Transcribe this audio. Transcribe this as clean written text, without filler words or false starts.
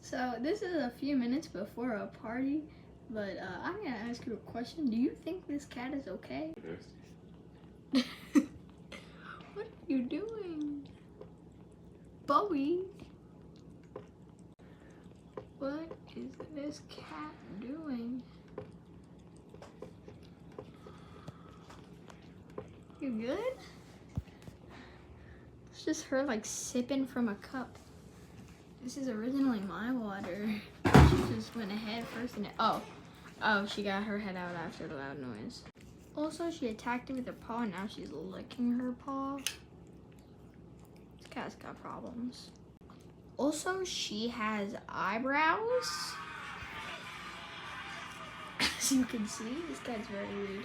So this is a few minutes before a party, but I'm gonna ask you a question. Do you think this cat is okay? What are you doing? Bowie? What is this cat doing? You good? It's just her like sipping from a cup. This is originally my water. She just went ahead first and oh, she got her head out after the loud noise. Also, she attacked it with her paw and now she's licking her paw. This cat's got problems. Also, she has eyebrows. As you can see, this cat's very rude.